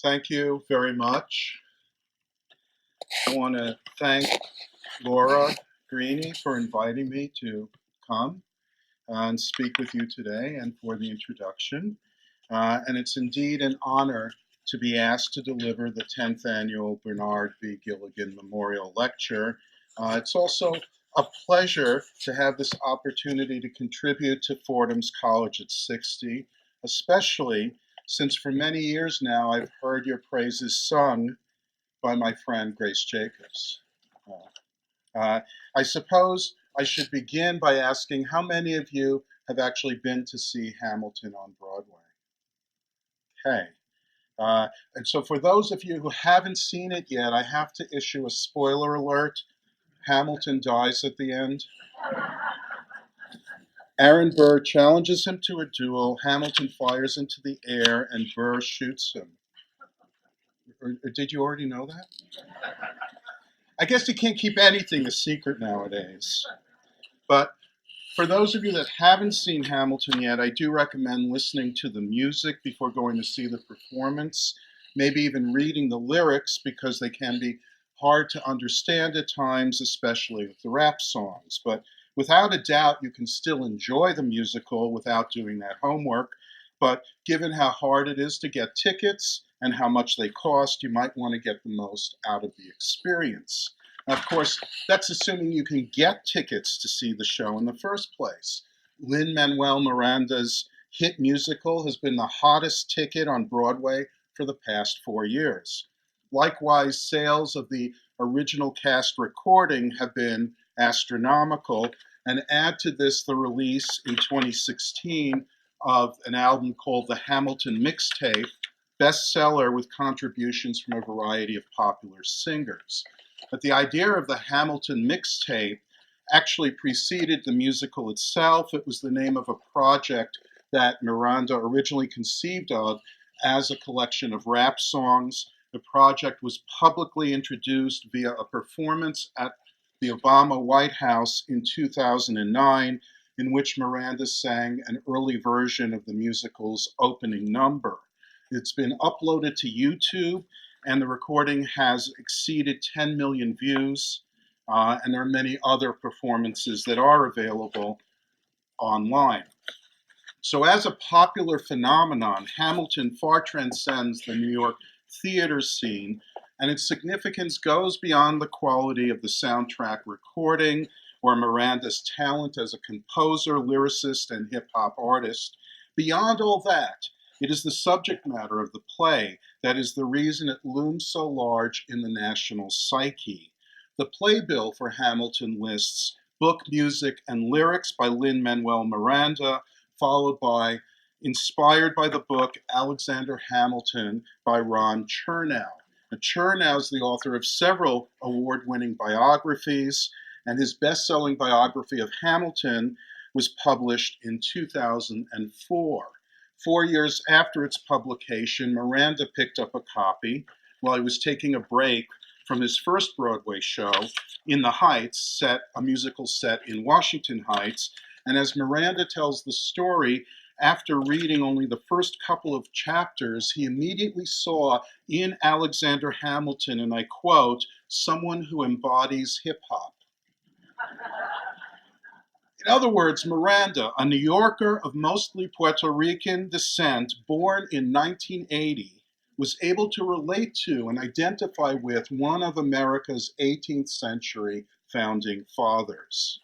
Thank you very much. I want to thank Laura Greeny for inviting me to come and speak with you today and for the introduction. And it's indeed an honor to be asked to deliver the 10th annual Bernard B. Gilligan Memorial Lecture. It's also a pleasure to have this opportunity to contribute to Fordham's College at 60, especially since for many years now I've heard your praises sung by my friend Grace Jacobs. I suppose I should begin by asking how many of you have actually been to see Hamilton on Broadway? Okay. And so for those of you who haven't seen it yet, I have to issue a spoiler alert. Hamilton dies at the end. Aaron Burr challenges him to a duel. Hamilton fires into the air and Burr shoots him. Or did you already know that? I guess you can't keep anything a secret nowadays. But for those of you that haven't seen Hamilton yet, I do recommend listening to the music before going to see the performance, maybe even reading the lyrics because they can be hard to understand at times, especially with the rap songs. But without a doubt, you can still enjoy the musical without doing that homework. But given how hard it is to get tickets and how much they cost, you might want to get the most out of the experience. Now, of course, that's assuming you can get tickets to see the show in the first place. Lin-Manuel Miranda's hit musical has been the hottest ticket on Broadway for the past 4 years. Likewise, sales of the original cast recording have been astronomical, and add to this the release in 2016 of an album called the Hamilton Mixtape, bestseller with contributions from a variety of popular singers. But the idea of the Hamilton Mixtape actually preceded the musical itself. It was the name of a project that Miranda originally conceived of as a collection of rap songs. The project was publicly introduced via a performance at the Obama White House in 2009, in which Miranda sang an early version of the musical's opening number. It's been uploaded to YouTube, and the recording has exceeded 10 million views, and there are many other performances that are available online. So as a popular phenomenon, Hamilton far transcends the New York theater scene, and its significance goes beyond the quality of the soundtrack recording or Miranda's talent as a composer, lyricist, and hip-hop artist. Beyond all that, it is the subject matter of the play that is the reason it looms so large in the national psyche. The playbill for Hamilton lists book, music, and lyrics by Lin-Manuel Miranda, followed by Inspired by the book Alexander Hamilton by Ron Chernow. Now, Chernow is the author of several award-winning biographies, and his best-selling biography of Hamilton was published in 2004. 4 years after its publication, Miranda picked up a copy while he was taking a break from his first Broadway show, In the Heights, a musical set in Washington Heights. And as Miranda tells the story, after reading only the first couple of chapters, he immediately saw in Alexander Hamilton, and I quote, someone who embodies hip-hop. In other words, Miranda, a New Yorker of mostly Puerto Rican descent, born in 1980, was able to relate to and identify with one of America's 18th century founding fathers.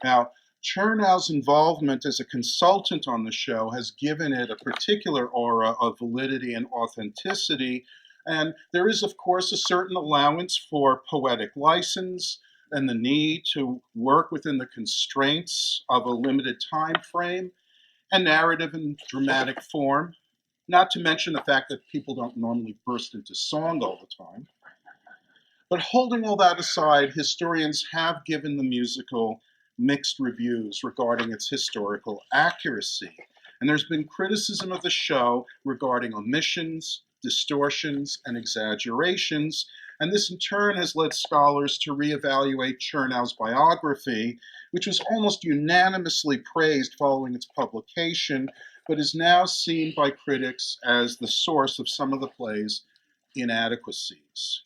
Now, Chernow's involvement as a consultant on the show has given it a particular aura of validity and authenticity, and there is, of course, a certain allowance for poetic license and the need to work within the constraints of a limited time frame and narrative and dramatic form, not to mention the fact that people don't normally burst into song all the time. But holding all that aside, historians have given the musical mixed reviews regarding its historical accuracy. And there's been criticism of the show regarding omissions, distortions, and exaggerations, and this in turn has led scholars to reevaluate Chernow's biography, which was almost unanimously praised following its publication, but is now seen by critics as the source of some of the play's inadequacies.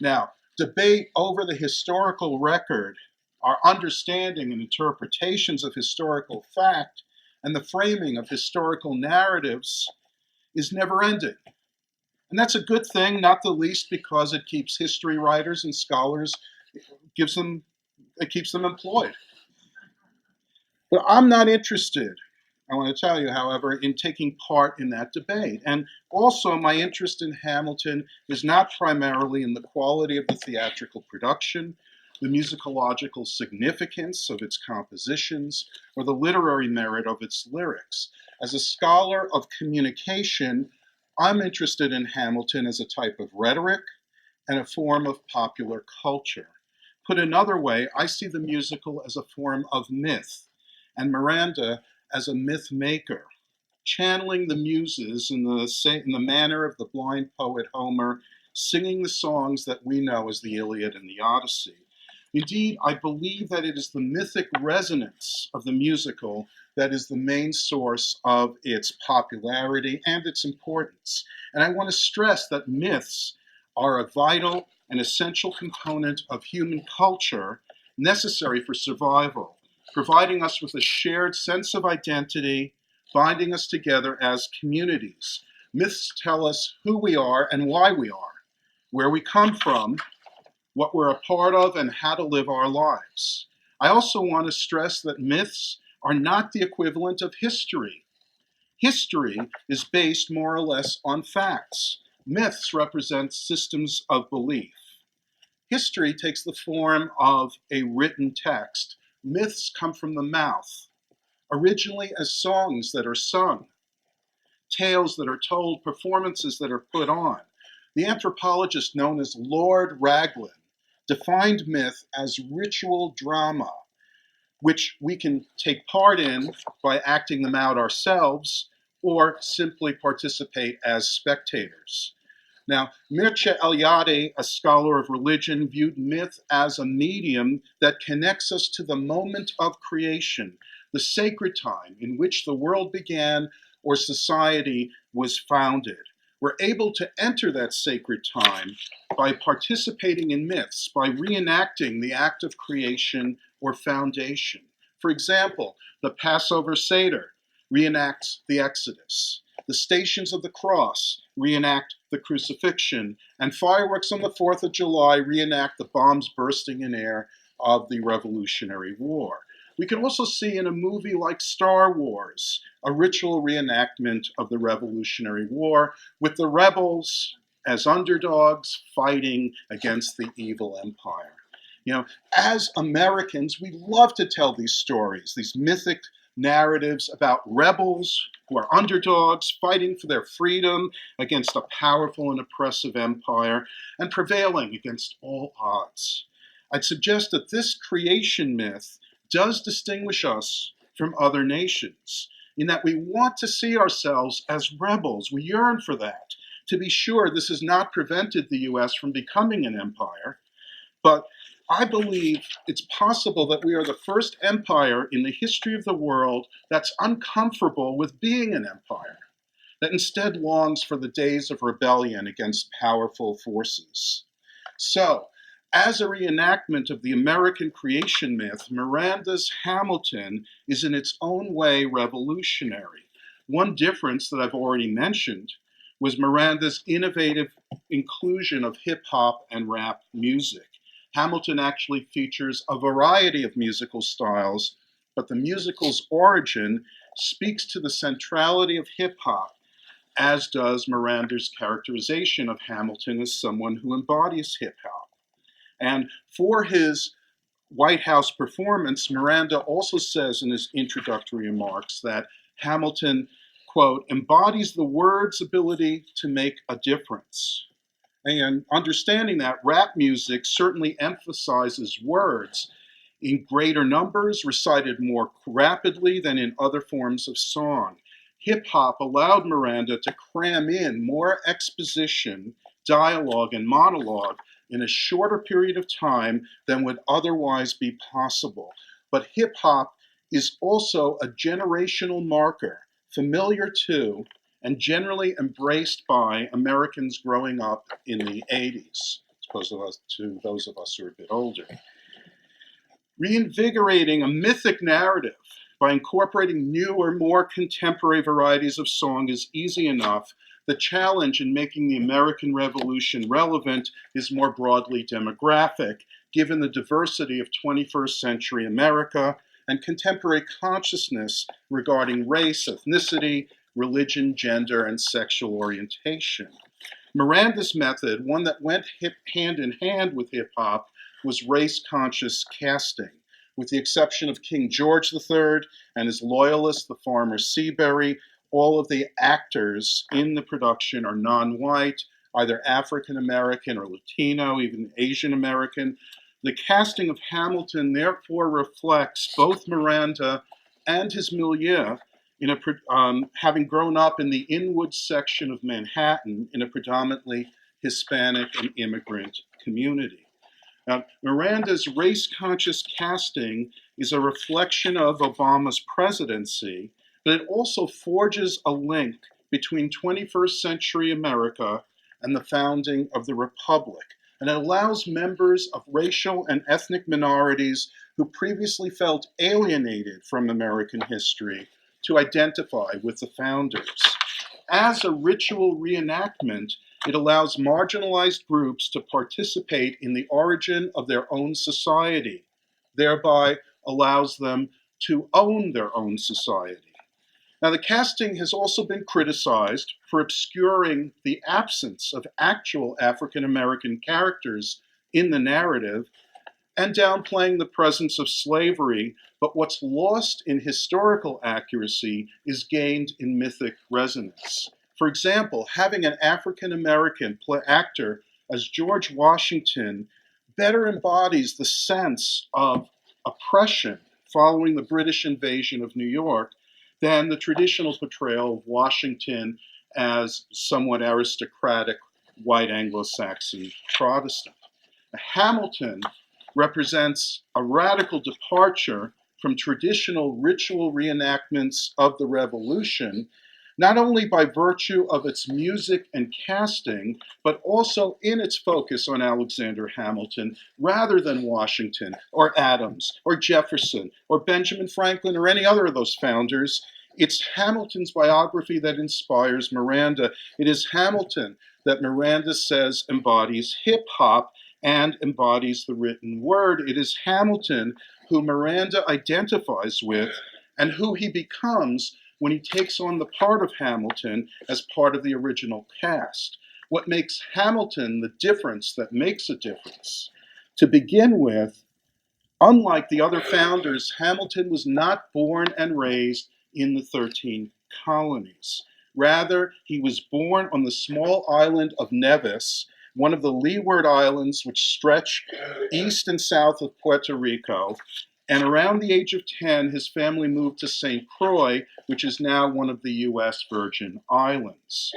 Now, debate over the historical record, our understanding and interpretations of historical fact, and the framing of historical narratives is never ending. And that's a good thing, not the least because it keeps history writers and scholars, it keeps them employed. But I'm not interested, I want to tell you, however, in taking part in that debate. And also, my interest in Hamilton is not primarily in the quality of the theatrical production, the musicological significance of its compositions, or the literary merit of its lyrics. As a scholar of communication, I'm interested in Hamilton as a type of rhetoric and a form of popular culture. Put another way, I see the musical as a form of myth, and Miranda as a myth maker, channeling the muses in the manner of the blind poet Homer, singing the songs that we know as the Iliad and the Odyssey. Indeed, I believe that it is the mythic resonance of the musical that is the main source of its popularity and its importance. And I want to stress that myths are a vital and essential component of human culture necessary for survival, providing us with a shared sense of identity, binding us together as communities. Myths tell us who we are and why we are, where we come from, what we're a part of, and how to live our lives. I also want to stress that myths are not the equivalent of history. History is based more or less on facts. Myths represent systems of belief. History takes the form of a written text. Myths come from the mouth, originally as songs that are sung, tales that are told, performances that are put on. The anthropologist known as Lord Raglan defined myth as ritual drama, which we can take part in by acting them out ourselves or simply participate as spectators. Now, Mircea Eliade, a scholar of religion, viewed myth as a medium that connects us to the moment of creation, the sacred time in which the world began or society was founded. We're able to enter that sacred time by participating in myths, by reenacting the act of creation or foundation. For example, the Passover Seder reenacts the Exodus. The Stations of the Cross reenact the crucifixion, and fireworks on the 4th of July reenact the bombs bursting in air of the Revolutionary War. We can also see in a movie like Star Wars a ritual reenactment of the Revolutionary War with the rebels as underdogs fighting against the evil empire. You know, as Americans, we love to tell these stories, these mythic narratives about rebels who are underdogs fighting for their freedom against a powerful and oppressive empire and prevailing against all odds. I'd suggest that this creation myth does distinguish us from other nations in that we want to see ourselves as rebels. We yearn for that. To be sure, this has not prevented the US from becoming an empire, but I believe it's possible that we are the first empire in the history of the world that's uncomfortable with being an empire, that instead longs for the days of rebellion against powerful forces. So, as a reenactment of the American creation myth, Miranda's Hamilton is in its own way revolutionary. One difference that I've already mentioned was Miranda's innovative inclusion of hip hop and rap music. Hamilton actually features a variety of musical styles, but the musical's origin speaks to the centrality of hip hop, as does Miranda's characterization of Hamilton as someone who embodies hip hop. And for his White House performance, Miranda also says in his introductory remarks that Hamilton, quote, embodies the word's ability to make a difference. And understanding that, rap music certainly emphasizes words in greater numbers, recited more rapidly than in other forms of song. Hip hop allowed Miranda to cram in more exposition, dialogue, and monologue in a shorter period of time than would otherwise be possible. But hip hop is also a generational marker, familiar to, and generally embraced by Americans growing up in the 80s, as opposed to those of us who are a bit older. Reinvigorating a mythic narrative by incorporating new or more contemporary varieties of song is easy enough. The challenge in making the American Revolution relevant is more broadly demographic, given the diversity of 21st century America and contemporary consciousness regarding race, ethnicity, religion, gender, and sexual orientation. Miranda's method, one that went hand in hand with hip-hop, was race-conscious casting. With the exception of King George III and his loyalist, the farmer Seabury, all of the actors in the production are non-white, either African American or Latino, even Asian American. The casting of Hamilton therefore reflects both Miranda and his milieu, having grown up in the Inwood section of Manhattan in a predominantly Hispanic and immigrant community. Now, Miranda's race-conscious casting is a reflection of Obama's presidency, but it also forges a link between 21st century America and the founding of the Republic. And it allows members of racial and ethnic minorities who previously felt alienated from American history to identify with the founders. As a ritual reenactment, it allows marginalized groups to participate in the origin of their own society, thereby allows them to own their own society. Now, the casting has also been criticized for obscuring the absence of actual African American characters in the narrative and downplaying the presence of slavery, but what's lost in historical accuracy is gained in mythic resonance. For example, having an African American actor as George Washington better embodies the sense of oppression following the British invasion of New York than the traditional portrayal of Washington as somewhat aristocratic white Anglo-Saxon Protestant. Hamilton represents a radical departure from traditional ritual reenactments of the Revolution, not only by virtue of its music and casting, but also in its focus on Alexander Hamilton, rather than Washington or Adams or Jefferson or Benjamin Franklin or any other of those founders. It's Hamilton's biography that inspires Miranda. It is Hamilton that Miranda says embodies hip-hop and embodies the written word. It is Hamilton who Miranda identifies with and who he becomes when he takes on the part of Hamilton as part of the original cast. What makes Hamilton the difference that makes a difference? To begin with, unlike the other founders, Hamilton was not born and raised in the 13 colonies. Rather, he was born on the small island of Nevis, one of the Leeward Islands which stretch east and south of Puerto Rico. And around the age of 10, his family moved to St. Croix, which is now one of the U.S. Virgin Islands.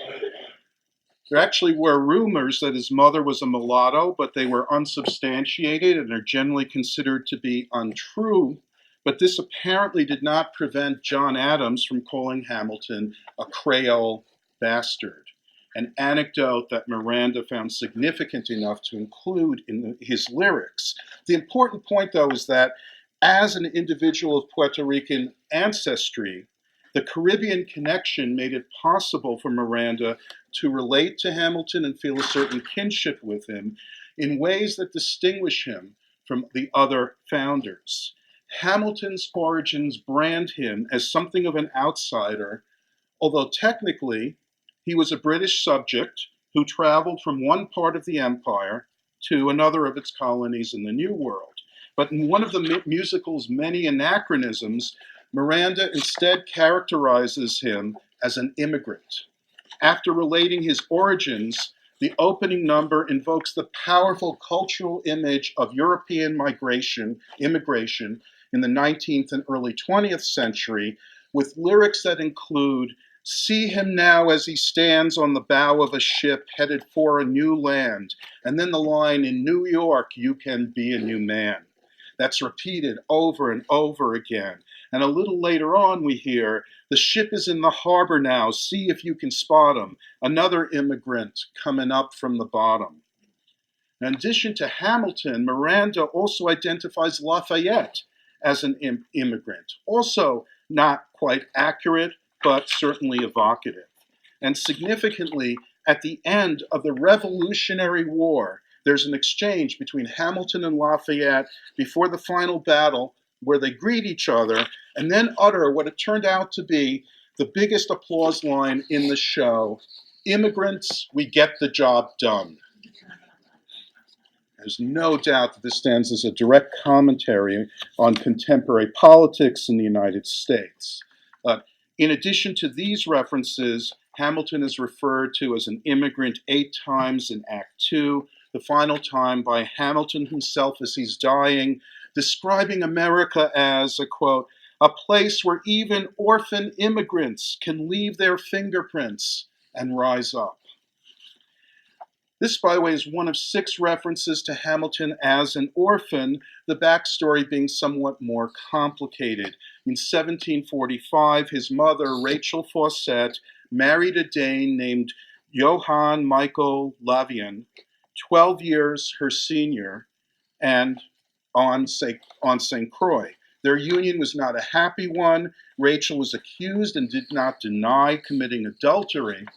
There actually were rumors that his mother was a mulatto, but they were unsubstantiated and are generally considered to be untrue. But this apparently did not prevent John Adams from calling Hamilton a Creole bastard, an anecdote that Miranda found significant enough to include in his lyrics. The important point, though, is that as an individual of Puerto Rican ancestry, the Caribbean connection made it possible for Miranda to relate to Hamilton and feel a certain kinship with him in ways that distinguish him from the other founders. Hamilton's origins brand him as something of an outsider, although technically he was a British subject who traveled from one part of the empire to another of its colonies in the New World. But in one of the musical's many anachronisms, Miranda instead characterizes him as an immigrant. After relating his origins, the opening number invokes the powerful cultural image of European immigration in the 19th and early 20th century, with lyrics that include, "See him now as he stands on the bow of a ship headed for a new land," and then the line, "In New York, you can be a new man." That's repeated over and over again. And a little later on, we hear, "The ship is in the harbor now. See if you can spot him. Another immigrant coming up from the bottom." In addition to Hamilton, Miranda also identifies Lafayette as an immigrant. Also not quite accurate, but certainly evocative. And significantly, at the end of the Revolutionary War, there's an exchange between Hamilton and Lafayette before the final battle where they greet each other and then utter what it turned out to be the biggest applause line in the show: "Immigrants, we get the job done." There's no doubt that this stands as a direct commentary on contemporary politics in the United States. In addition to these references, Hamilton is referred to as an immigrant 8 times in Act 2, the final time by Hamilton himself as he's dying, describing America as a, quote, "a place where even orphan immigrants can leave their fingerprints and rise up." This, by the way, is one of 6 references to Hamilton as an orphan, the backstory being somewhat more complicated. In 1745, his mother, Rachel Fawcett, married a Dane named Johann Michael Lavian, 12 years her senior, and on St. Croix. Their union was not a happy one. Rachel was accused and did not deny committing adultery,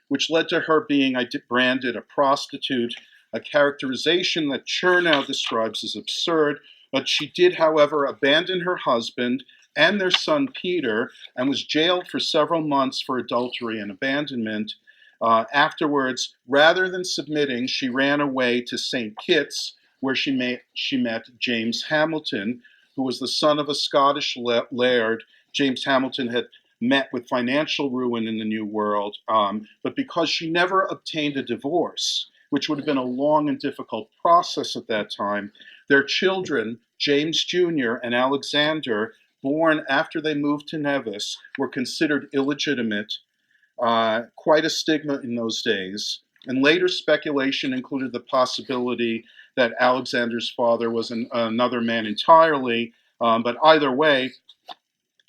which led to her being branded a prostitute, a characterization that Chernow describes as absurd. But she did, however, abandon her husband and their son Peter and was jailed for several months for adultery and abandonment. Afterwards, rather than submitting, she ran away to St. Kitts, where she met James Hamilton, who was the son of a Scottish laird. James Hamilton had met with financial ruin in the New World, but because she never obtained a divorce, which would have been a long and difficult process at that time, their children, James Jr. and Alexander, born after they moved to Nevis, were considered illegitimate, quite a stigma in those days. And later speculation included the possibility that Alexander's father was another man entirely, but either way,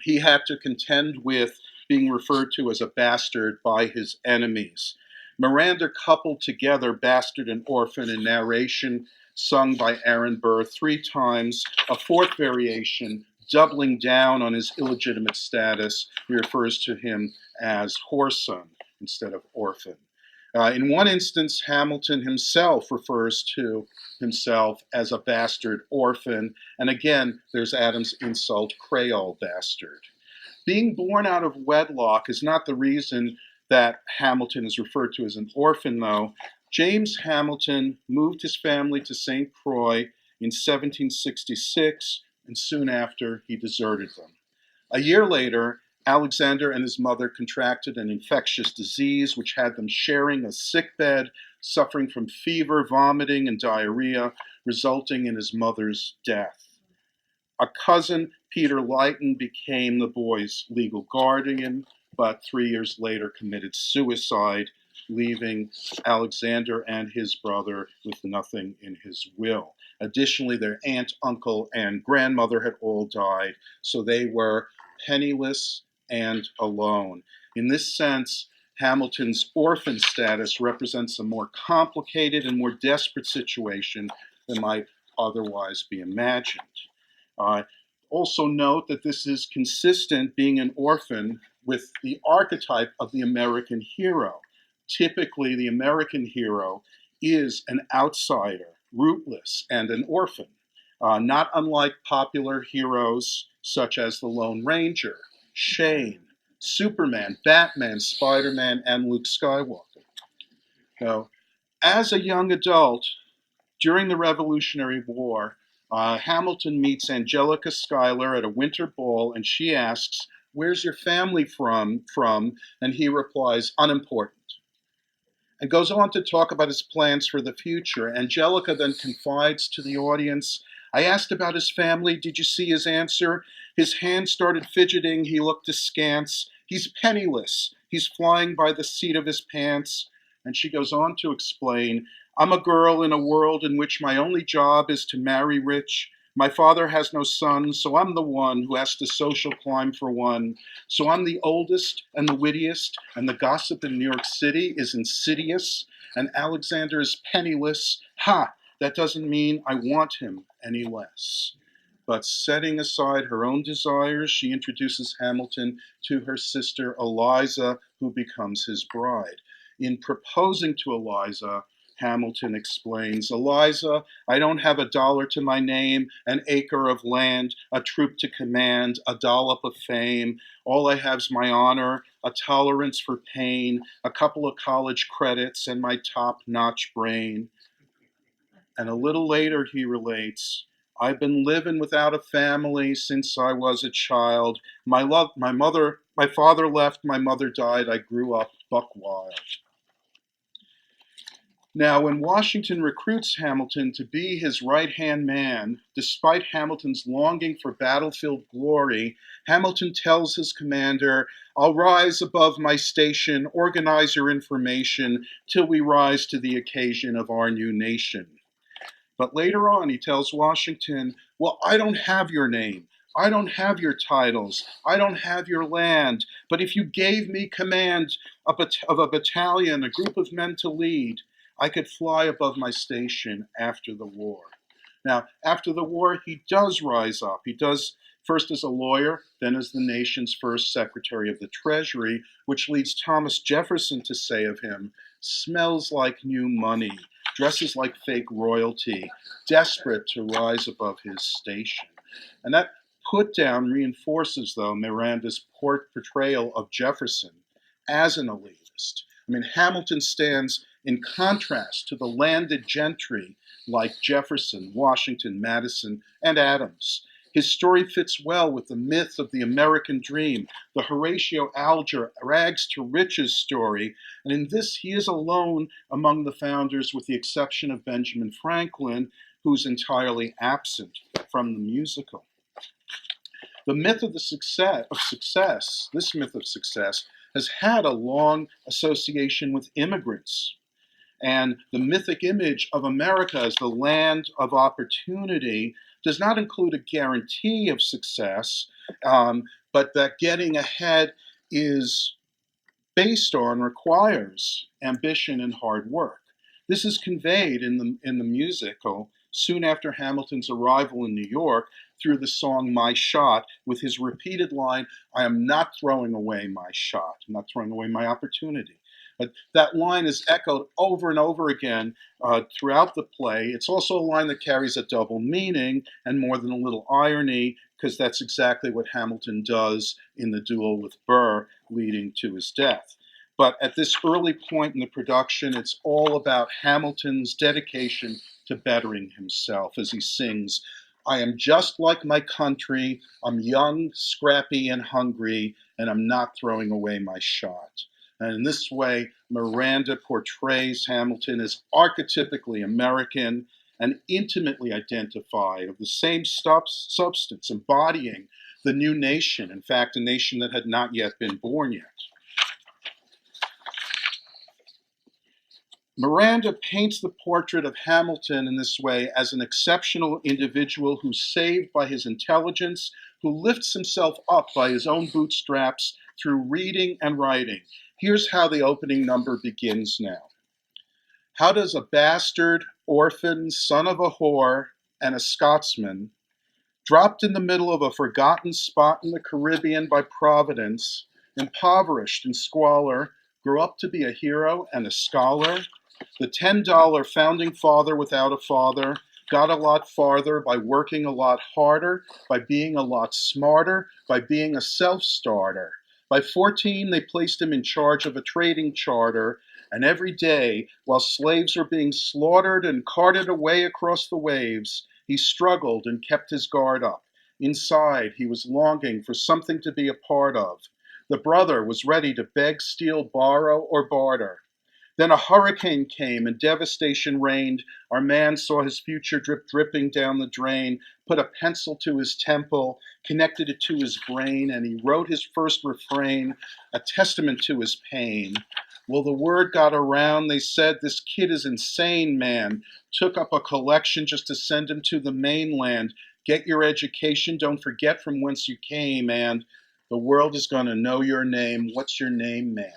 he had to contend with being referred to as a bastard by his enemies. Miranda coupled together bastard and orphan in narration sung by Aaron Burr 3 times, a 4th variation doubling down on his illegitimate status. He refers to him as whoreson instead of orphan. In one instance, Hamilton himself refers to himself as a bastard orphan, and again, there's Adam's insult, Creole bastard. Being born out of wedlock is not the reason that Hamilton is referred to as an orphan, though. James Hamilton moved his family to St. Croix in 1766, and soon after, he deserted them. A year later, Alexander and his mother contracted an infectious disease which had them sharing a sickbed, suffering from fever, vomiting, and diarrhea, resulting in his mother's death. A cousin, Peter Lytton, became the boy's legal guardian, but 3 years later committed suicide, leaving Alexander and his brother with nothing in his will. Additionally, their aunt, uncle, and grandmother had all died, so they were penniless and alone. In this sense, Hamilton's orphan status represents a more complicated and more desperate situation than might otherwise be imagined. Also note that this is consistent, being an orphan, with the archetype of the American hero. Typically, the American hero is an outsider, rootless, and an orphan, not unlike popular heroes such as the Lone Ranger, Shane, Superman, Batman, Spider-Man, and Luke Skywalker. Now, as a young adult, during the Revolutionary War, Hamilton meets Angelica Schuyler at a winter ball, and she asks, "Where's your family from?" And he replies, "Unimportant," and goes on to talk about his plans for the future. Angelica then confides to the audience, "I asked about his family. Did you see his answer? His hand started fidgeting. He looked askance. He's penniless. He's flying by the seat of his pants." And she goes on to explain, "I'm a girl in a world in which my only job is to marry rich, My father has no son, so I'm the one who has to social climb for one. So I'm the oldest and the wittiest, and the gossip in New York City is insidious, and Alexander is penniless. Ha! That doesn't mean I want him any less. But setting aside her own desires, she introduces Hamilton to her sister Eliza, who becomes his bride. In proposing to Eliza, Hamilton explains, Eliza, I don't have $1 to my name, an acre of land, a troop to command, a dollop of fame. All I have's my honor, a tolerance for pain, a couple of college credits, and my top-notch brain. And a little later he relates, I've been living without a family since I was a child. My father left, my mother died, I grew up buck wild. Now, when Washington recruits Hamilton to be his right-hand man, despite Hamilton's longing for battlefield glory, Hamilton tells his commander, I'll rise above my station, organize your information, till we rise to the occasion of our new nation. But later on, he tells Washington, well, I don't have your name. I don't have your titles. I don't have your land. But if you gave me command of a battalion, a group of men to lead, I could fly above my station after the war. Now, after the war, he does rise up. He does first as a lawyer, then as the nation's first Secretary of the Treasury, which leads Thomas Jefferson to say of him, smells like new money, dresses like fake royalty, desperate to rise above his station. And that put down reinforces, though, Miranda's portrayal of Jefferson as an elitist. I mean, Hamilton stands in contrast to the landed gentry like Jefferson, Washington, Madison, and Adams. His story fits well with the myth of the American dream, the Horatio Alger rags to riches story, and in this he is alone among the founders with the exception of Benjamin Franklin, who's entirely absent from the musical. The myth of this myth of success, has had a long association with immigrants. And the mythic image of America as the land of opportunity does not include a guarantee of success, but that getting ahead is based on, requires ambition and hard work. This is conveyed in the musical soon after Hamilton's arrival in New York through the song My Shot, with his repeated line, I am not throwing away my shot, I'm not throwing away my opportunity. But that line is echoed over and over again throughout the play. It's also a line that carries a double meaning and more than a little irony, because that's exactly what Hamilton does in the duel with Burr, leading to his death. But at this early point in the production, it's all about Hamilton's dedication to bettering himself as he sings, I am just like my country, I'm young, scrappy, and hungry, and I'm not throwing away my shot. And in this way, Miranda portrays Hamilton as archetypically American and intimately identified of the same substance, embodying the new nation, in fact, a nation that had not yet been born yet. Miranda paints the portrait of Hamilton in this way as an exceptional individual who's saved by his intelligence, who lifts himself up by his own bootstraps through reading and writing. Here's how the opening number begins now. How does a bastard, orphan, son of a whore, and a Scotsman, dropped in the middle of a forgotten spot in the Caribbean by Providence, impoverished in squalor, grow up to be a hero and a scholar? The $10 founding father without a father got a lot farther by working a lot harder, by being a lot smarter, by being a self-starter. By 14, they placed him in charge of a trading charter, and every day, while slaves were being slaughtered and carted away across the waves, he struggled and kept his guard up. Inside, he was longing for something to be a part of. The brother was ready to beg, steal, borrow, or barter. Then a hurricane came and devastation reigned. Our man saw his future dripping down the drain, put a pencil to his temple, connected it to his brain, and he wrote his first refrain, a testament to his pain. Well, the word got around. They said, this kid is insane, man. Took up a collection just to send him to the mainland. get your education, don't forget from whence you came, and the world is going to know your name. What's your name, man?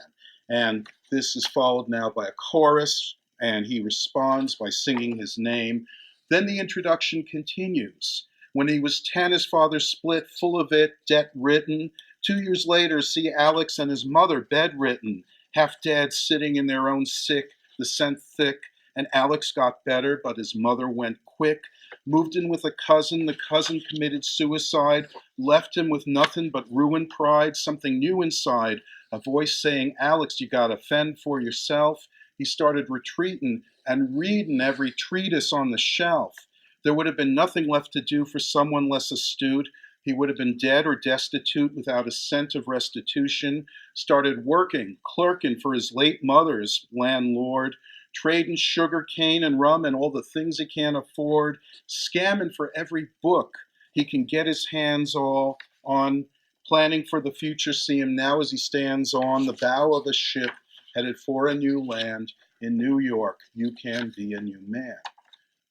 And this is followed now by a chorus, and he responds by singing his name. Then the introduction continues. When he was 10, his father split, full of it, debt-ridden. 2 years later, see Alex and his mother bedridden, half dead, sitting in their own sick, the scent thick, and Alex got better, but his mother went quick. Moved in with a cousin, the cousin committed suicide, left him with nothing but ruined pride, something new inside, a voice saying, Alex, you gotta fend for yourself. He started retreating and reading every treatise on the shelf. There would have been nothing left to do for someone less astute. He would have been dead or destitute without a cent of restitution. Started working, clerking for his late mother's landlord, trading sugar cane and rum and all the things he can't afford, scamming for every book he can get his hands all on, planning for the future. See him now as he stands on the bow of a ship headed for a new land in New York. You can be a new man.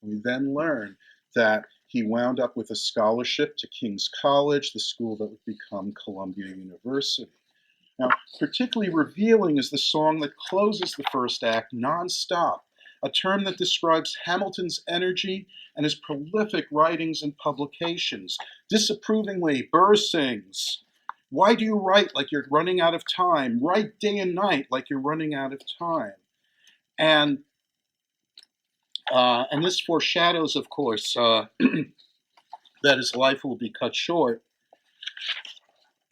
We then learn that he wound up with a scholarship to King's College, the school that would become Columbia University. Now, particularly revealing is the song that closes the first act, Nonstop, a term that describes Hamilton's energy and his prolific writings and publications. Disapprovingly, Burr sings, why do you write like you're running out of time? Write day and night like you're running out of time. And this foreshadows, of course, that his life will be cut short.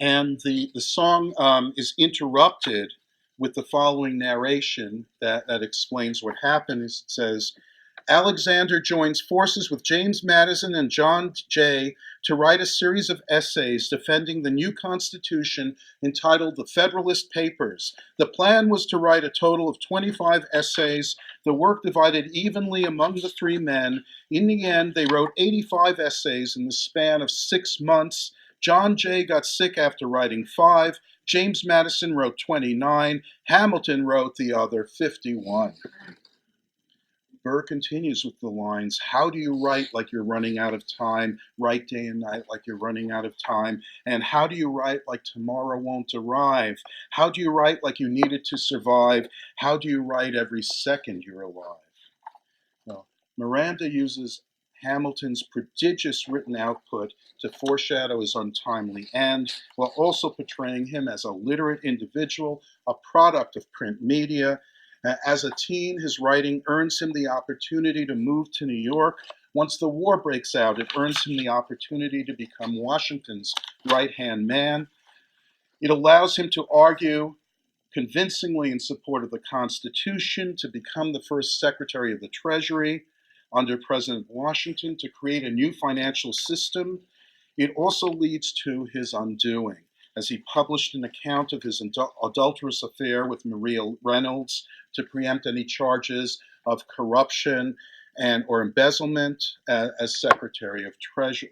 And the song is interrupted with the following narration that explains what happened. It says, Alexander joins forces with James Madison and John Jay to write a series of essays defending the new Constitution entitled The Federalist Papers. The plan was to write a total of 25 essays, the work divided evenly among the three men. In the end, they wrote 85 essays in the span of 6 months. John Jay got sick after writing 5. James Madison wrote 29. Hamilton wrote the other 51. Burr continues with the lines, how do you write like you're running out of time? Write day and night like you're running out of time. And how do you write like tomorrow won't arrive? How do you write like you needed to survive? How do you write every second you're alive? Well, Miranda uses Hamilton's prodigious written output to foreshadow his untimely end, while also portraying him as a literate individual, a product of print media. As a teen, his writing earns him the opportunity to move to New York. Once the war breaks out, it earns him the opportunity to become Washington's right-hand man. It allows him to argue convincingly in support of the Constitution, to become the first Secretary of the Treasury under President Washington, to create a new financial system. It also leads to his undoing, as he published an account of his adulterous affair with Maria Reynolds to preempt any charges of corruption or embezzlement as Secretary of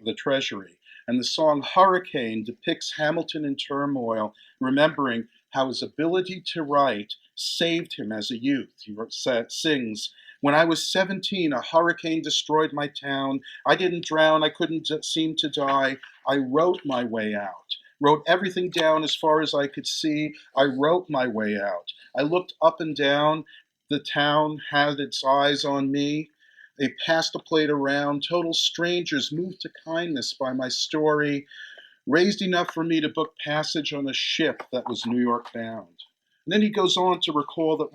the Treasury. And the song Hurricane depicts Hamilton in turmoil, remembering how his ability to write saved him as a youth. He sings, when I was 17, a hurricane destroyed my town. I didn't drown, I couldn't seem to die. I wrote my way out. Wrote everything down as far as I could see. I wrote my way out. I looked up and down. The town had its eyes on me. They passed the plate around. Total strangers moved to kindness by my story, raised enough for me to book passage on a ship that was New York bound. And then he goes on to recall that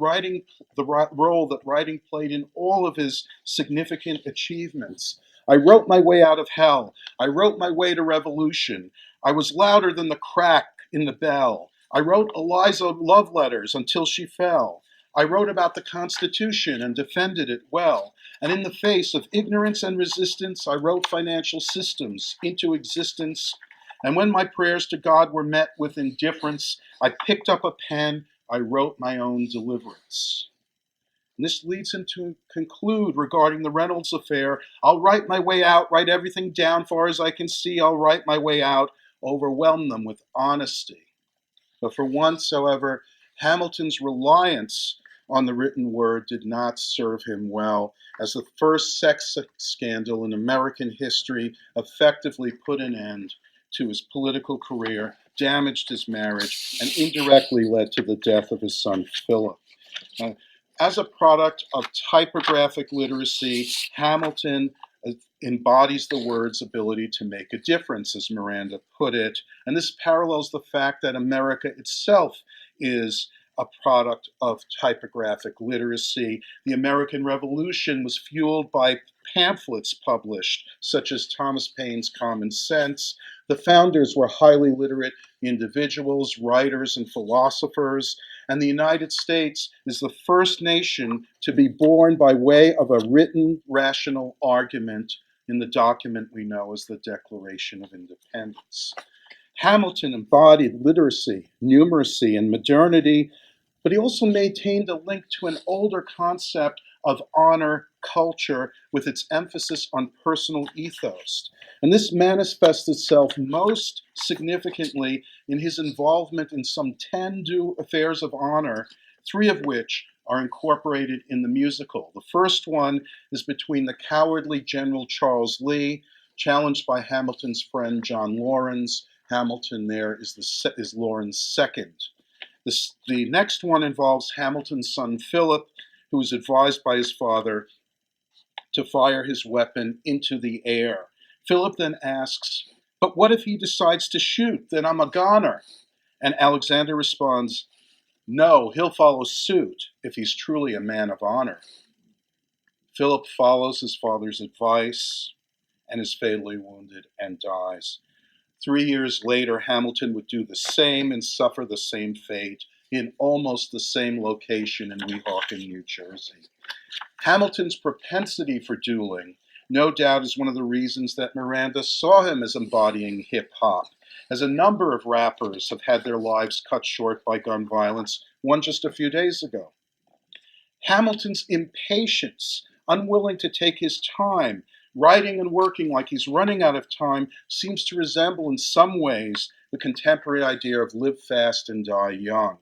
the role that writing played in all of his significant achievements. I wrote my way out of hell. I wrote my way to revolution. I was louder than the crack in the bell. I wrote Eliza love letters until she fell. I wrote about the Constitution and defended it well. And in the face of ignorance and resistance, I wrote financial systems into existence. And when my prayers to God were met with indifference, I picked up a pen. I wrote my own deliverance. And this leads him to conclude regarding the Reynolds affair. I'll write my way out, write everything down far as I can see. I'll write my way out, overwhelm them with honesty. But for once, however, Hamilton's reliance on the written word did not serve him well, as the first sex scandal in American history effectively put an end to his political career, damaged his marriage, and indirectly led to the death of his son Philip. Uh, as a product of typographic literacy, Hamilton embodies the word's ability to make a difference, as Miranda put it. And this parallels the fact that America itself is a product of typographic literacy. The American Revolution was fueled by pamphlets published, such as Thomas Paine's Common Sense. The founders were highly literate individuals, writers, and philosophers. And the United States is the first nation to be born by way of a written, rational argument in the document we know as the Declaration of Independence. Hamilton embodied literacy, numeracy, and modernity, but he also maintained a link to an older concept of honor culture with its emphasis on personal ethos. And this manifests itself most significantly in his involvement in some 10 affairs of honor, 3 of which are incorporated in the musical. The first one is between the cowardly General Charles Lee, challenged by Hamilton's friend John Laurens. Hamilton there is Laurens' second. The next one involves Hamilton's son Philip, who is advised by his father to fire his weapon into the air. Philip then asks, "But what if he decides to shoot? Then I'm a goner." And Alexander responds, "No, he'll follow suit if he's truly a man of honor." Philip follows his father's advice and is fatally wounded and dies. 3 years later, Hamilton would do the same and suffer the same fate in almost the same location in Weehawken, New Jersey. Hamilton's propensity for dueling, no doubt, is one of the reasons that Miranda saw him as embodying hip-hop, as a number of rappers have had their lives cut short by gun violence, one just a few days ago. Hamilton's impatience, unwilling to take his time, writing and working like he's running out of time, seems to resemble in some ways the contemporary idea of live fast and die young.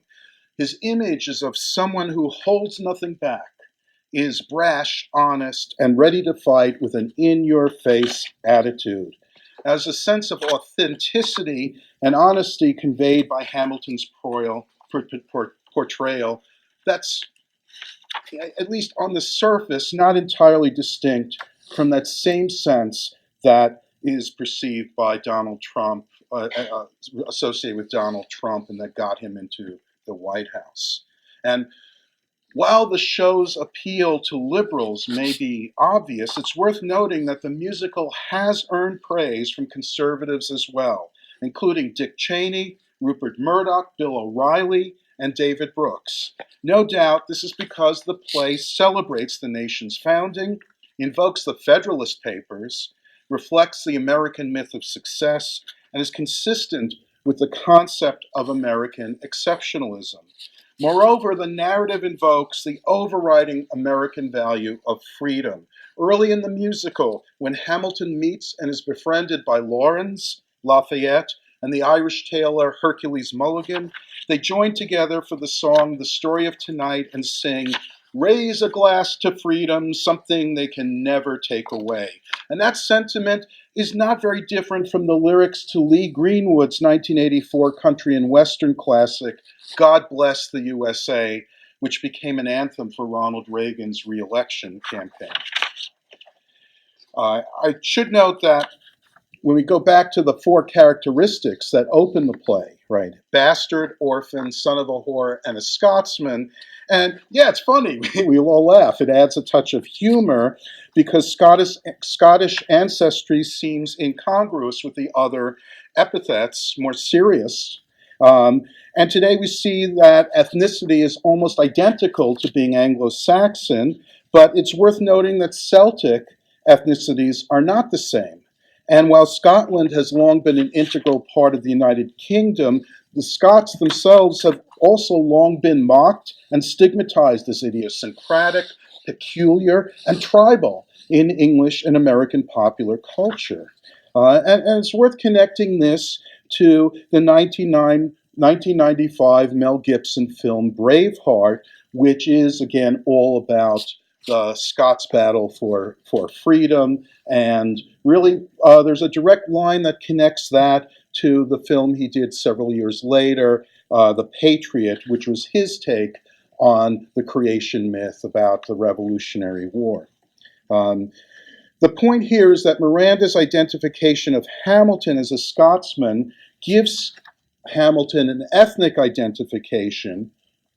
His image is of someone who holds nothing back, is brash, honest, and ready to fight with an in-your-face attitude. As a sense of authenticity and honesty conveyed by Hamilton's portrayal, that's, at least on the surface, not entirely distinct from that same sense that is perceived by Donald Trump, associated with Donald Trump, and that got him into the White House. And while the show's appeal to liberals may be obvious, it's worth noting that the musical has earned praise from conservatives as well, including Dick Cheney, Rupert Murdoch, Bill O'Reilly, and David Brooks. No doubt this is because the play celebrates the nation's founding, invokes the Federalist Papers, reflects the American myth of success, and is consistent with the concept of American exceptionalism. Moreover, the narrative invokes the overriding American value of freedom. Early in the musical, when Hamilton meets and is befriended by Laurens, Lafayette, and the Irish tailor Hercules Mulligan, they join together for the song The Story of Tonight and sing, "Raise a glass to freedom, something they can never take away." And that sentiment is not very different from the lyrics to Lee Greenwood's 1984 country and western classic, "God Bless the USA," which became an anthem for Ronald Reagan's re-election campaign. I should note that when we go back to the 4 characteristics that open the play, right? Bastard, orphan, son of a whore, and a Scotsman. And yeah, it's funny. We all laugh. It adds a touch of humor because Scottish ancestry seems incongruous with the other epithets, more serious. And today we see that ethnicity is almost identical to being Anglo-Saxon, but it's worth noting that Celtic ethnicities are not the same. And while Scotland has long been an integral part of the United Kingdom, the Scots themselves have also long been mocked and stigmatized as idiosyncratic, peculiar, and tribal in English and American popular culture. And it's worth connecting this to the 1995 Mel Gibson film Braveheart, which is, again, all about the Scots battle for freedom. And really, there's a direct line that connects that to the film he did several years later, The Patriot, which was his take on the creation myth about the Revolutionary War. The point here is that Miranda's identification of Hamilton as a Scotsman gives Hamilton an ethnic identification,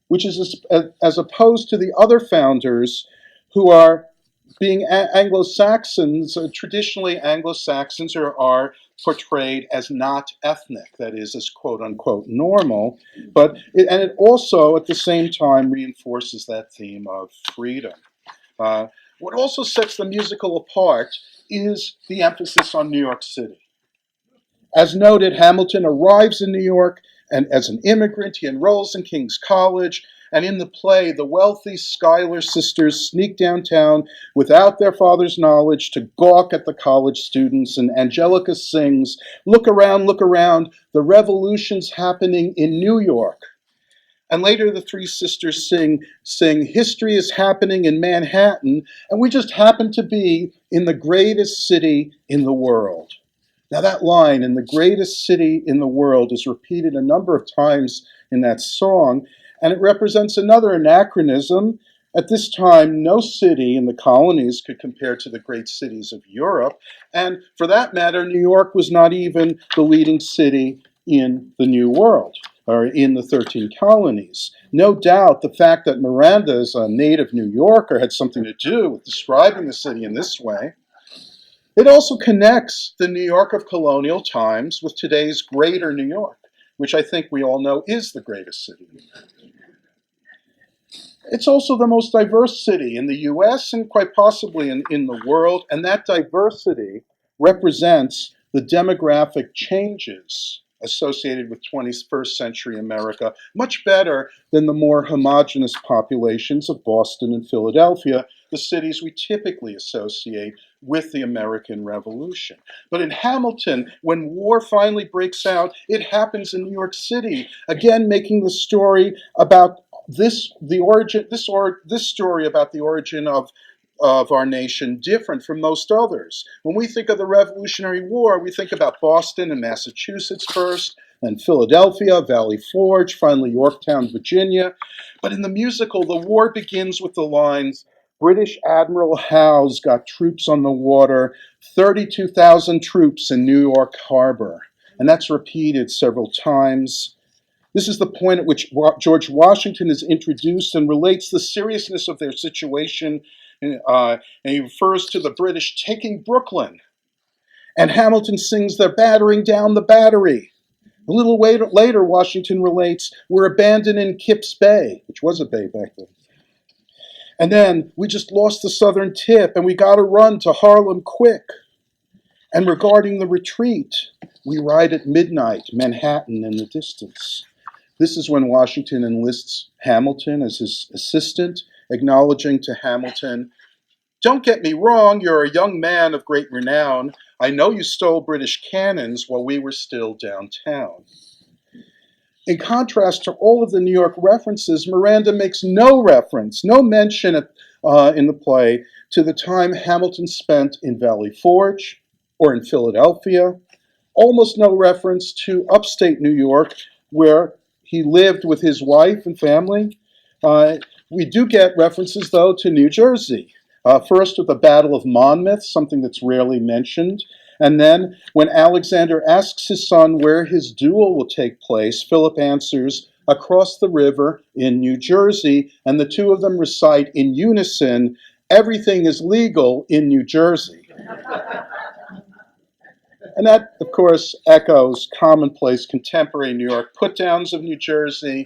which is as opposed to the other founders who are being Anglo-Saxons. Traditionally, Anglo-Saxons are portrayed as not ethnic, that is, as quote-unquote normal, and it also, at the same time, reinforces that theme of freedom. What also sets the musical apart is the emphasis on New York City. As noted, Hamilton arrives in New York, and as an immigrant, he enrolls in King's College, and in the play, the wealthy Schuyler sisters sneak downtown without their father's knowledge to gawk at the college students, and Angelica sings, look around, the revolution's happening in New York." And later the three sisters sing, history is happening in Manhattan, and we just happen to be in the greatest city in the world. Now that line, in the greatest city in the world, is repeated a number of times in that song, and it represents another anachronism. At this time, no city in the colonies could compare to the great cities of Europe, and for that matter, New York was not even the leading city in the New World, or in the 13 colonies. No doubt the fact that Miranda is a native New Yorker had something to do with describing the city in this way. It also connects the New York of colonial times with today's greater New York, which I think we all know is the greatest city. It's also the most diverse city in the US and quite possibly in the world, and that diversity represents the demographic changes associated with 21st century America much better than the more homogeneous populations of Boston and Philadelphia, the cities we typically associate with the American Revolution. But in Hamilton, when war finally breaks out, it happens in New York City, again making the story about this story about the origin of our nation different from most others. When we think of the Revolutionary War, we think about Boston and Massachusetts first, and Philadelphia, Valley Forge, finally Yorktown, Virginia. But in the musical, the war begins with the lines, British Admiral Howe's got troops on the water, 32,000 troops in New York Harbor. And that's repeated several times. This is the point at which George Washington is introduced and relates the seriousness of their situation, and he refers to the British taking Brooklyn. And Hamilton sings, they're battering down the battery. A little later, Washington relates, we're abandoning Kip's Bay, which was a bay back then. And then, we just lost the southern tip, and we got to run to Harlem quick. And regarding the retreat, we ride at midnight, Manhattan in the distance. This is when Washington enlists Hamilton as his assistant, acknowledging to Hamilton, don't get me wrong, you're a young man of great renown. I know you stole British cannons while we were still downtown. In contrast to all of the New York references, Miranda makes no mention in the play to the time Hamilton spent in Valley Forge or in Philadelphia. Almost no reference to upstate New York, where he lived with his wife and family. We do get references, though, to New Jersey. First with the Battle of Monmouth, something that's rarely mentioned. And then when Alexander asks his son where his duel will take place, Philip answers, across the river in New Jersey, and the two of them recite in unison, everything is legal in New Jersey. And that, of course, echoes commonplace contemporary New York put-downs of New Jersey,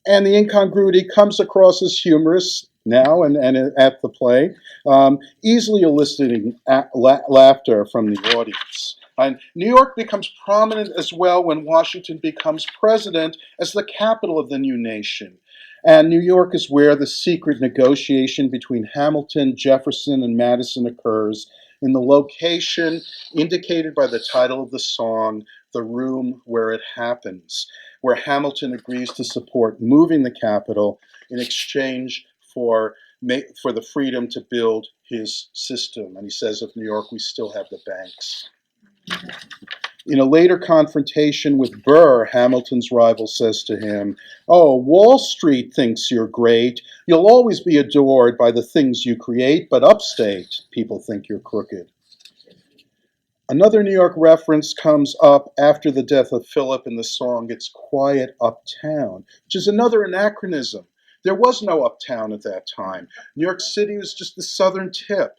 and the incongruity comes across as humorous now and at the play, easily eliciting laughter from the audience. And New York becomes prominent as well when Washington becomes president as the capital of the new nation. And New York is where the secret negotiation between Hamilton, Jefferson, and Madison occurs, in the location indicated by the title of the song, The Room Where It Happens. where Hamilton agrees to support moving the capital in exchange for the freedom to build his system. And he says, of New York, we still have the banks. In a later confrontation with Burr, Hamilton's rival says to him, "Oh, Wall Street thinks you're great. You'll always be adored by the things you create, but upstate, people think you're crooked." Another New York reference comes up after the death of Philip in the song "It's Quiet Uptown," which is another anachronism. There was no uptown at that time. New York City was just the southern tip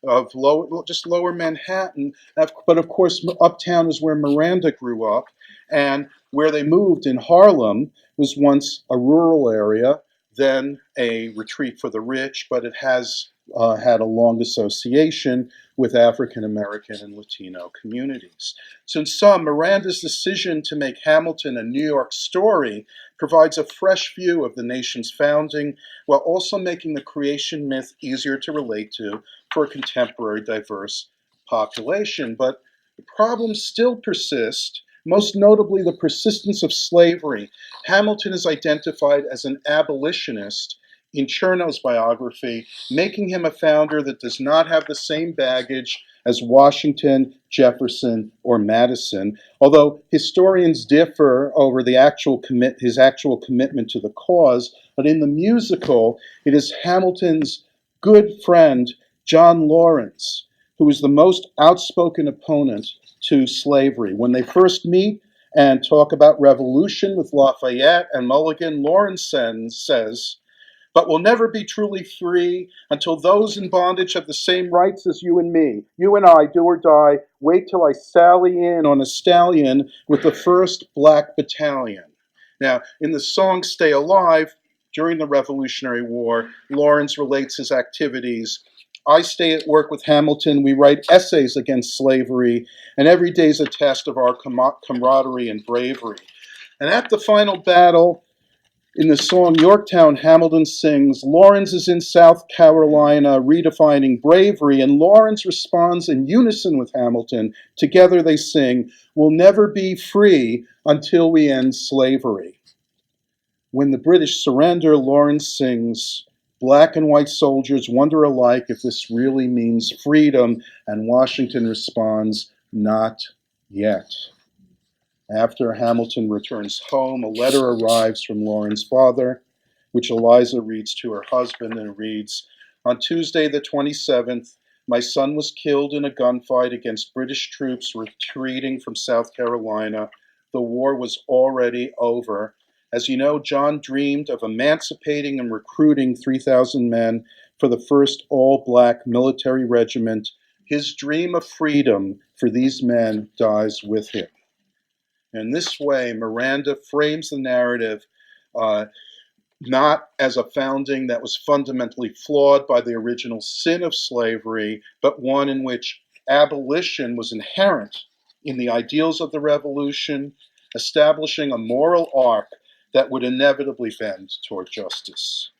of lower Manhattan. But of course, uptown is where Miranda grew up, and where they moved in Harlem was once a rural area, then a retreat for the rich, but it has had a long association with African American and Latino communities. So in sum, Miranda's decision to make Hamilton a New York story provides a fresh view of the nation's founding, while also making the creation myth easier to relate to for a contemporary diverse population. But the problems still persist, most notably the persistence of slavery. Hamilton is identified as an abolitionist in Cherno's biography, making him a founder that does not have the same baggage as Washington, Jefferson, or Madison, although historians differ over his actual commitment to the cause. But in the musical, it is Hamilton's good friend, John Lawrence, who is the most outspoken opponent to slavery. When they first meet and talk about revolution with Lafayette and Mulligan, Lawrence says, "But we'll never be truly free until those in bondage have the same rights as you and me. You and I, do or die, wait till I sally in on a stallion with the first black battalion." Now, in the song "Stay Alive," during the Revolutionary War, Lawrence relates his activities. "I stay at work with Hamilton. We write essays against slavery, and every day is a test of our camaraderie and bravery." And at the final battle, in the song "Yorktown," Hamilton sings, "Lawrence is in South Carolina redefining bravery," and Lawrence responds in unison with Hamilton. Together they sing, "We'll never be free until we end slavery." When the British surrender, Lawrence sings, "Black and white soldiers wonder alike if this really means freedom," and Washington responds, "Not yet." After Hamilton returns home, a letter arrives from Lauren's father, which Eliza reads to her husband, and reads, "On Tuesday the 27th, my son was killed in a gunfight against British troops retreating from South Carolina. The war was already over. As you know, John dreamed of emancipating and recruiting 3,000 men for the first all-black military regiment. His dream of freedom for these men dies with him." In this way, Miranda frames the narrative not as a founding that was fundamentally flawed by the original sin of slavery, but one in which abolition was inherent in the ideals of the revolution, establishing a moral arc that would inevitably bend toward justice.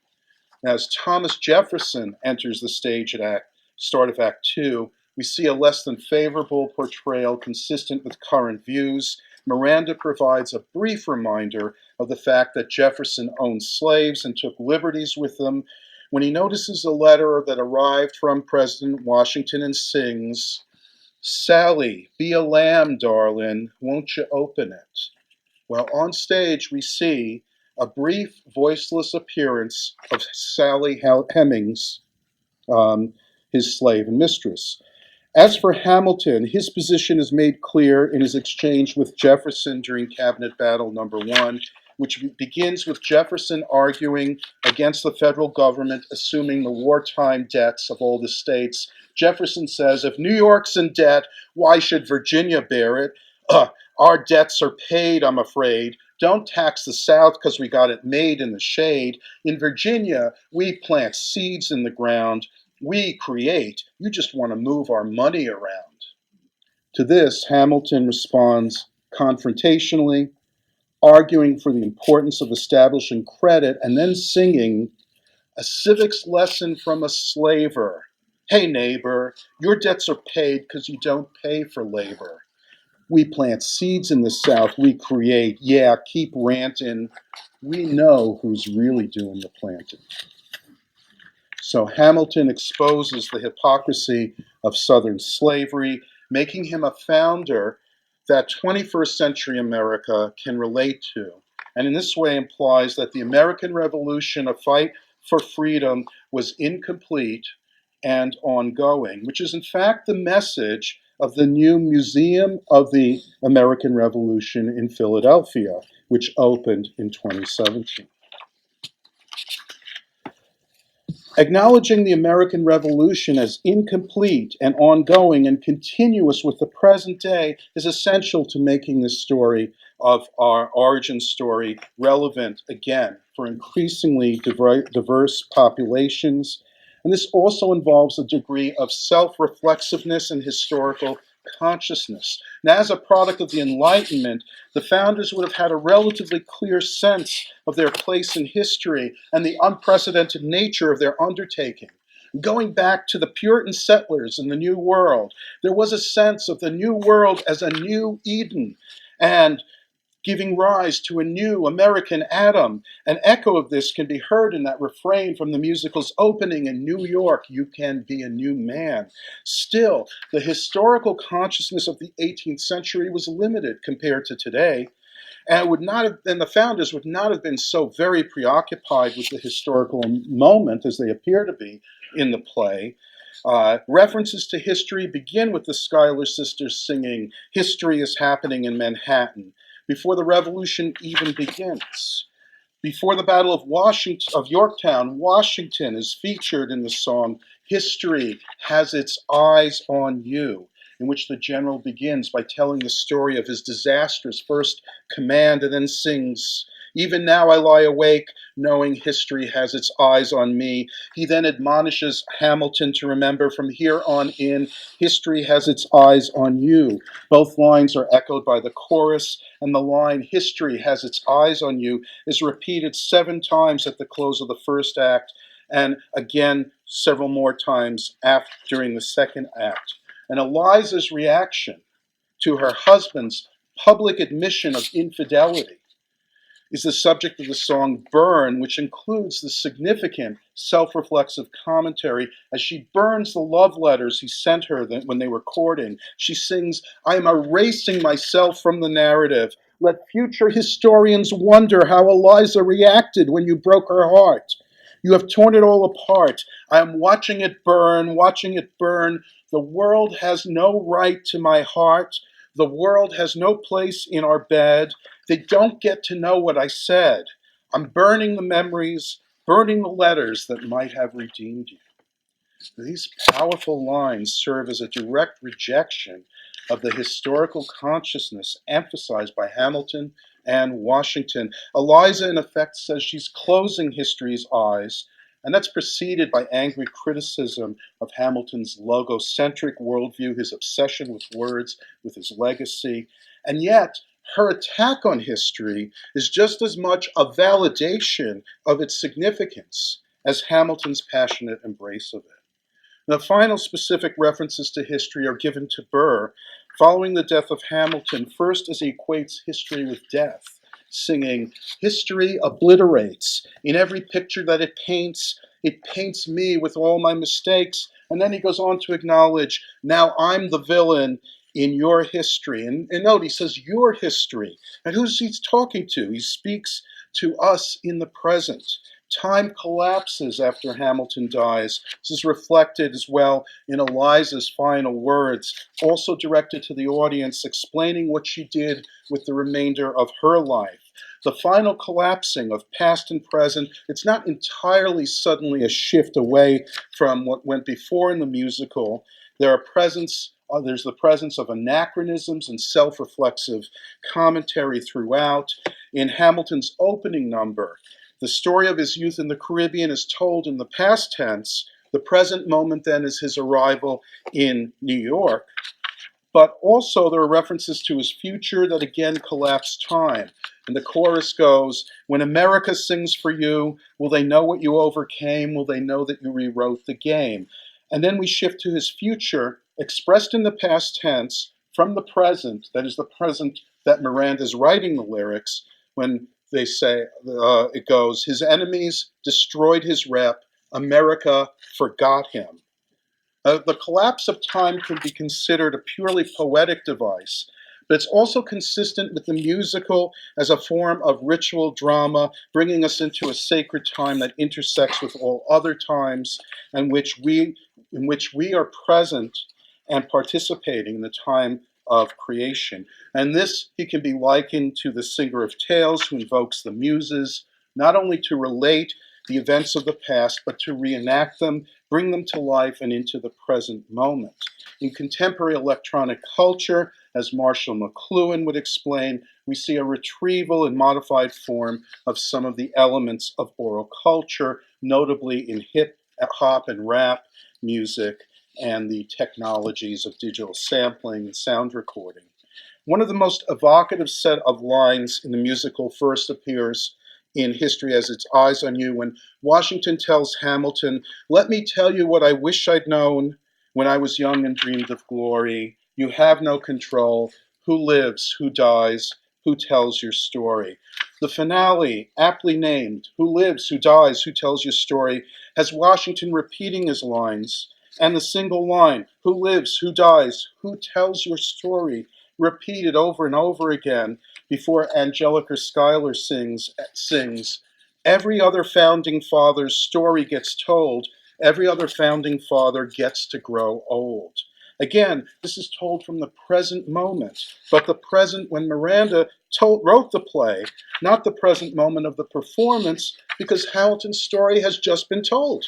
Now, as Thomas Jefferson enters the stage at start of Act 2, we see a less than favorable portrayal consistent with current views. Miranda provides a brief reminder of the fact that Jefferson owned slaves and took liberties with them when he notices a letter that arrived from President Washington and sings, "Sally, be a lamb, darling, won't you open it?" Well, on stage we see a brief, voiceless appearance of Sally Hemings, his slave and mistress. As for Hamilton, his position is made clear in his exchange with Jefferson during Cabinet Battle Number 1, which begins with Jefferson arguing against the federal government assuming the wartime debts of all the states. Jefferson says, "If New York's in debt, why should Virginia bear it? Our debts are paid, I'm afraid. Don't tax the South because we got it made in the shade. In Virginia, we plant seeds in the ground. We create. You just want to move our money around." To this, Hamilton responds confrontationally, arguing for the importance of establishing credit, and then singing a civics lesson from a slaver. "Hey neighbor, your debts are paid because you don't pay for labor." We plant seeds in the South, we create. Yeah, keep ranting. We know who's really doing the planting. So Hamilton exposes the hypocrisy of Southern slavery, making him a founder that 21st century America can relate to. And in this way implies that the American Revolution, a fight for freedom, was incomplete and ongoing, which is in fact the message of the new Museum of the American Revolution in Philadelphia, which opened in 2017. Acknowledging the American Revolution as incomplete and ongoing and continuous with the present day is essential to making this story of our origin story relevant again for increasingly diverse populations. And this also involves a degree of self-reflexiveness and historical consciousness. Now, as a product of the Enlightenment, the founders would have had a relatively clear sense of their place in history and the unprecedented nature of their undertaking. Going back to the Puritan settlers in the New World, there was a sense of the New World as a new Eden and giving rise to a new American Adam. An echo of this can be heard in that refrain from the musical's opening in New York, "You can be a new man." Still, the historical consciousness of the 18th century was limited compared to today. And the founders would not have been so very preoccupied with the historical moment as they appear to be in the play. References to history begin with the Schuyler sisters singing, "History is happening in Manhattan," before the revolution even begins. Before the Battle of Yorktown, Washington is featured in the song "History Has Its Eyes on You," in which the general begins by telling the story of his disastrous first command and then sings, "Even now I lie awake, knowing history has its eyes on me." He then admonishes Hamilton to remember, from here on in, history has its eyes on you. Both lines are echoed by the chorus, and the line, "History has its eyes on you," is repeated 7 times at the close of the first act, and again several more times during the second act. And Eliza's reaction to her husband's public admission of infidelity is the subject of the song "Burn," which includes the significant self-reflexive commentary as she burns the love letters he sent her when they were courting. She sings, "I am erasing myself from the narrative. Let future historians wonder how Eliza reacted when you broke her heart. You have torn it all apart. I am watching it burn, watching it burn. The world has no right to my heart. The world has no place in our bed. They don't get to know what I said. I'm burning the memories, burning the letters that might have redeemed you." These powerful lines serve as a direct rejection of the historical consciousness emphasized by Hamilton and Washington. Eliza, in effect, says she's closing history's eyes, and that's preceded by angry criticism of Hamilton's logocentric worldview, his obsession with words, with his legacy. And yet, her attack on history is just as much a validation of its significance as Hamilton's passionate embrace of it. The final specific references to history are given to Burr following the death of Hamilton, first as he equates history with death, singing, "History obliterates. In every picture that it paints me with all my mistakes." And then he goes on to acknowledge, "Now I'm the villain in your history." And note, he says your history. And who's he talking to? He speaks to us in the present. Time collapses after Hamilton dies. This is reflected as well in Eliza's final words, also directed to the audience, explaining what she did with the remainder of her life. The final collapsing of past and present, it's not entirely suddenly a shift away from what went before in the musical. There's the presence of anachronisms and self-reflexive commentary throughout. In Hamilton's opening number, the story of his youth in the Caribbean is told in the past tense. The present moment then is his arrival in New York. But also there are references to his future that again collapse time. And the chorus goes, "When America sings for you, will they know what you overcame? Will they know that you rewrote the game?" And then we shift to his future, expressed in the past tense, from the present, that is the present that Miranda is writing the lyrics, when they say, it goes, his enemies destroyed his rep, America forgot him. The collapse of time can be considered a purely poetic device, but it's also consistent with the musical as a form of ritual drama, bringing us into a sacred time that intersects with all other times, and in which we are present and participating in the time of creation. And this, he can be likened to the singer of tales who invokes the muses, not only to relate the events of the past, but to reenact them, bring them to life and into the present moment. In contemporary electronic culture, as Marshall McLuhan would explain, we see a retrieval in modified form of some of the elements of oral culture, notably in hip hop and rap music and the technologies of digital sampling and sound recording. One of the most evocative set of lines in the musical first appears in History as Its Eyes on You, when Washington tells Hamilton, "Let me tell you what I wish I'd known when I was young and dreamed of glory. You have no control. Who lives? Who dies? Who tells your story?" The finale, aptly named, "Who lives? Who dies? Who tells your story?" has Washington repeating his lines, and the single line, "Who lives? Who dies? Who tells your story?" repeated over and over again before Angelica Schuyler sings, "Every other founding father's story gets told. Every other founding father gets to grow old." Again, this is told from the present moment, but the present when Miranda wrote the play, not the present moment of the performance, because Hamilton's story has just been told.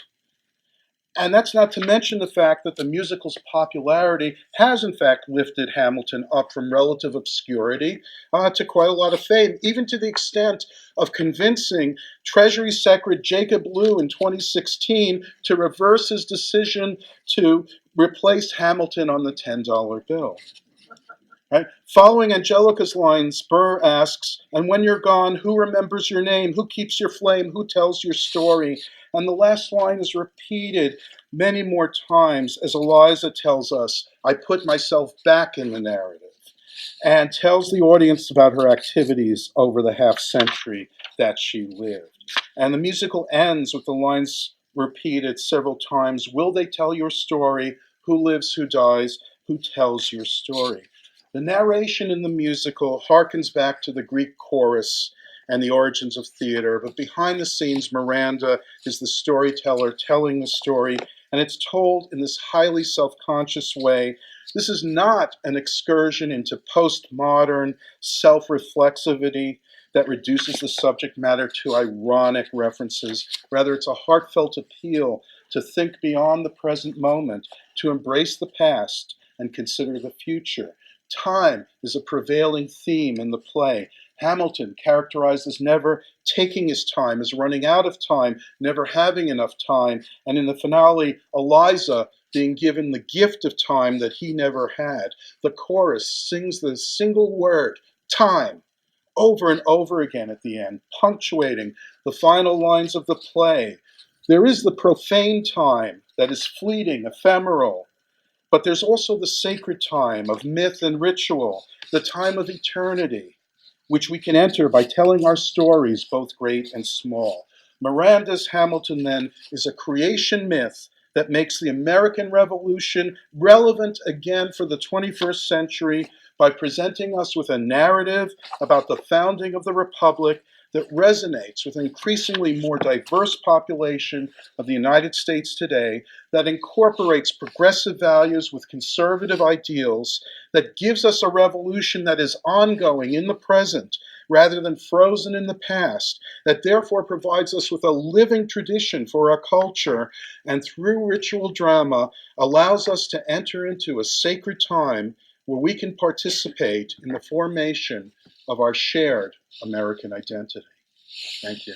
And that's not to mention the fact that the musical's popularity has, in fact, lifted Hamilton up from relative obscurity to quite a lot of fame, even to the extent of convincing Treasury Secretary Jacob Lew in 2016 to reverse his decision to replace Hamilton on the $10 bill. Right? Following Angelica's lines, Burr asks, "And when you're gone, who remembers your name? Who keeps your flame? Who tells your story?" And the last line is repeated many more times as Eliza tells us, "I put myself back in the narrative," and tells the audience about her activities over the half century that she lived. And the musical ends with the lines repeated several times, "Will they tell your story? Who lives? Who dies? Who tells your story?" The narration in the musical harkens back to the Greek chorus and the origins of theater, but behind the scenes, Miranda is the storyteller telling the story, and it's told in this highly self-conscious way. This is not an excursion into postmodern self-reflexivity that reduces the subject matter to ironic references. Rather, it's a heartfelt appeal to think beyond the present moment, to embrace the past and consider the future. Time is a prevailing theme in the play. Hamilton, characterized as never taking his time, as running out of time, never having enough time, and in the finale, Eliza being given the gift of time that he never had. The chorus sings the single word, time, over and over again at the end, punctuating the final lines of the play. There is the profane time that is fleeting, ephemeral, but there's also the sacred time of myth and ritual, the time of eternity, which we can enter by telling our stories, both great and small. Miranda's Hamilton, then, is a creation myth that makes the American Revolution relevant again for the 21st century by presenting us with a narrative about the founding of the Republic that resonates with an increasingly more diverse population of the United States today, that incorporates progressive values with conservative ideals, that gives us a revolution that is ongoing in the present rather than frozen in the past, that therefore provides us with a living tradition for our culture, and through ritual drama allows us to enter into a sacred time where we can participate in the formation of our shared American identity. Thank you.